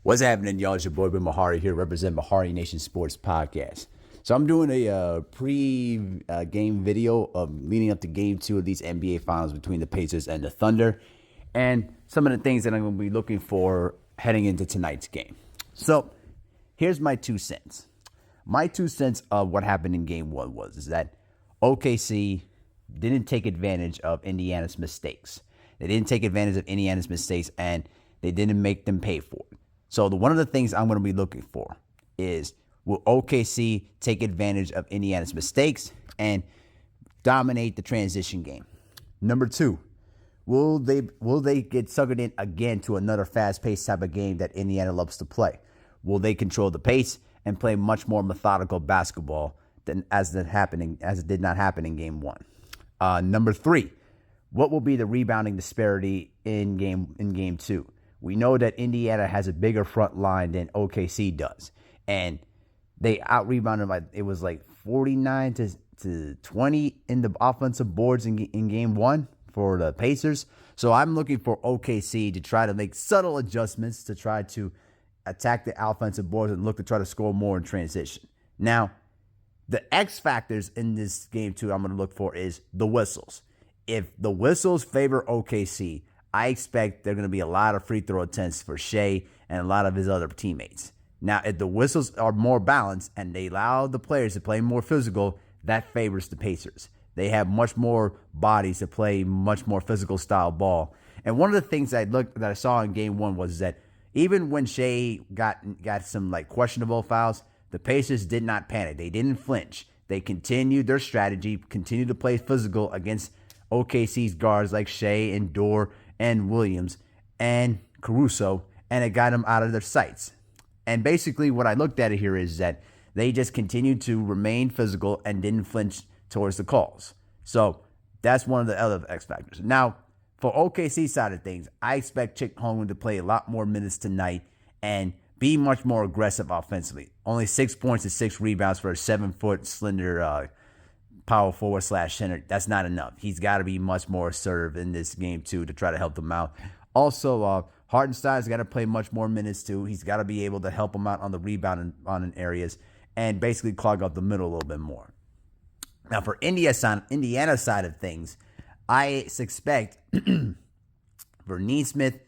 What's happening, y'all? It's your boy, Ben Mahari here, represent Mahari Nation Sports Podcast. So I'm doing a pre-game video of leading up to Game 2 of these NBA Finals between the Pacers and the Thunder, and some of the things that I'm going to be looking for heading into tonight's game. So here's my 2 cents. My 2 cents of what happened in Game 1 is that OKC didn't take advantage of Indiana's mistakes. They didn't take advantage of Indiana's mistakes, and they didn't make them pay for it. So one of the things I'm going to be looking for is, will OKC take advantage of Indiana's mistakes and dominate the transition game? Number 2, will they get suckered in again to another fast-paced type of game that Indiana loves to play? Will they control the pace and play much more methodical basketball than as it did not happen in Game 1? Number 3, what will be the rebounding disparity in Game 2? We know that Indiana has a bigger front line than OKC does. And they out-rebounded it was like 49 to 20 in the offensive boards in Game 1 for the Pacers. So I'm looking for OKC to try to make subtle adjustments to try to attack the offensive boards and look to try to score more in transition. Now, the X factors in this Game 2 I'm going to look for is the whistles. If the whistles favor OKC, I expect there are going to be a lot of free throw attempts for Shea and a lot of his other teammates. Now, if the whistles are more balanced and they allow the players to play more physical, that favors the Pacers. They have much more bodies to play much more physical style ball. And one of the things that I saw in Game 1 was that even when Shea got some questionable fouls, the Pacers did not panic. They didn't flinch. They continued their strategy, continued to play physical against OKC's guards like Shea and Dorr and Williams and Caruso, and it got them out of their sights. And basically what I looked at it here is that they just continued to remain physical and didn't flinch towards the calls. So that's one of the other X factors. Now, for OKC side of things, I expect Chick Holmgren to play a lot more minutes tonight and be much more aggressive offensively. Only 6 points and 6 rebounds for a 7-foot slender power forward / center. That's not enough. He's got to be much more assertive in this game too to try to help them out. Also, Hartenstein's got to play much more minutes too. He's got to be able to help them out on the rebound on areas and basically clog up the middle a little bit more. Now, for Indiana side of things, I expect for Neesmith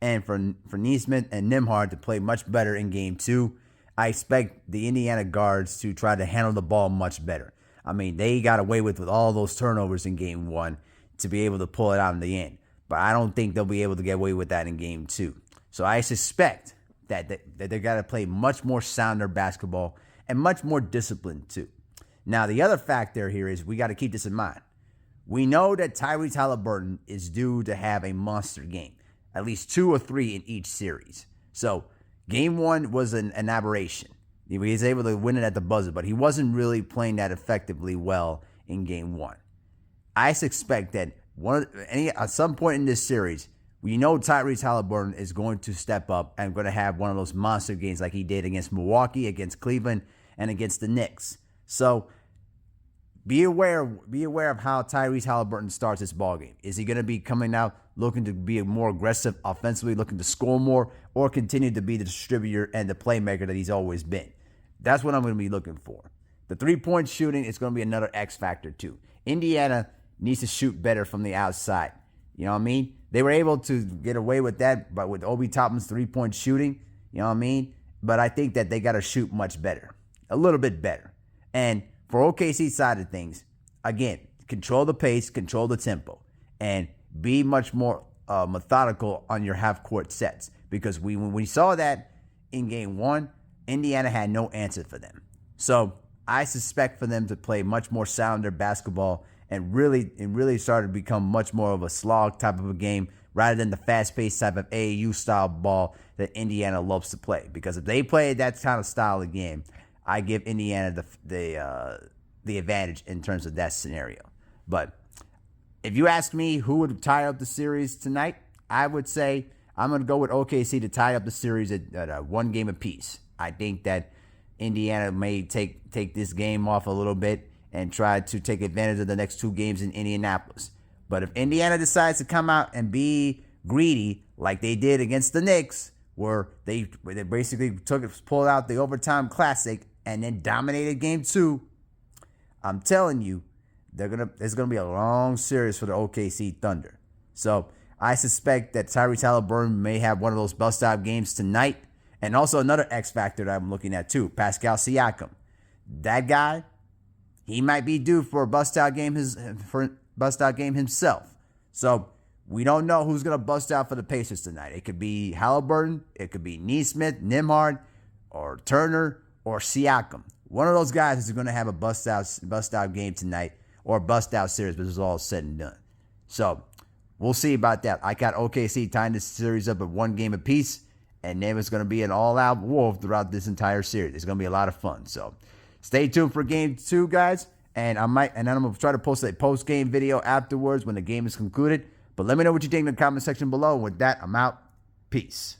and Nembhard to play much better in Game 2. I expect the Indiana guards to try to handle the ball much better. I mean, they got away with all those turnovers in Game 1 to be able to pull it out in the end. But I don't think they'll be able to get away with that in Game 2. So I suspect that they got to play much more sounder basketball and much more disciplined too. Now, the other factor here is we got to keep this in mind. We know that Tyrese Haliburton is due to have a monster game, at least 2 or 3 in each series. So Game 1 was an aberration. He was able to win it at the buzzer, but he wasn't really playing that effectively well in Game 1. I suspect that at some point in this series, we know Tyrese Haliburton is going to step up and going to have one of those monster games like he did against Milwaukee, against Cleveland, and against the Knicks. So be aware of how Tyrese Haliburton starts this ballgame. Is he going to be coming out looking to be more aggressive offensively, looking to score more, or continue to be the distributor and the playmaker that he's always been? That's what I'm going to be looking for. The three-point shooting is going to be another X factor too. Indiana needs to shoot better from the outside. You know what I mean? They were able to get away with that, but with Obi Toppin's three-point shooting, you know what I mean? But I think that they got to shoot much better, a little bit better. And for OKC side of things, again, control the pace, control the tempo, and be much more methodical on your half-court sets. Because when we saw that in Game 1, Indiana had no answer for them. So I suspect for them to play much more sounder basketball and really start to become much more of a slog type of a game rather than the fast-paced type of AAU-style ball that Indiana loves to play. Because if they play that kind of style again, I give Indiana the advantage in terms of that scenario. But if you ask me who would tie up the series tonight, I would say I'm going to go with OKC to tie up the series at 1 game apiece. I think that Indiana may take this game off a little bit and try to take advantage of the next 2 games in Indianapolis. But if Indiana decides to come out and be greedy like they did against the Knicks, where they basically pulled out the overtime classic and then dominated game 2. I'm telling you, there's gonna be a long series for the OKC Thunder. So I suspect that Tyrese Halliburton may have one of those bust-out games tonight. And also another X factor that I'm looking at too, Pascal Siakam. That guy, he might be due for a bust-out game himself. So we don't know who's gonna bust out for the Pacers tonight. It could be Halliburton, it could be Nesmith, Nembhard, or Turner, or Siakam. One of those guys is gonna have a bust-out game tonight, or a bust-out series, but it's all said and done. So we'll see about that. I got OKC tying this series up at 1 game apiece, and then it's going to be an all-out war throughout this entire series. It's going to be a lot of fun. So stay tuned for game 2, guys. And then I'm going to try to post a post-game video afterwards when the game is concluded. But let me know what you think in the comment section below. And with that, I'm out. Peace.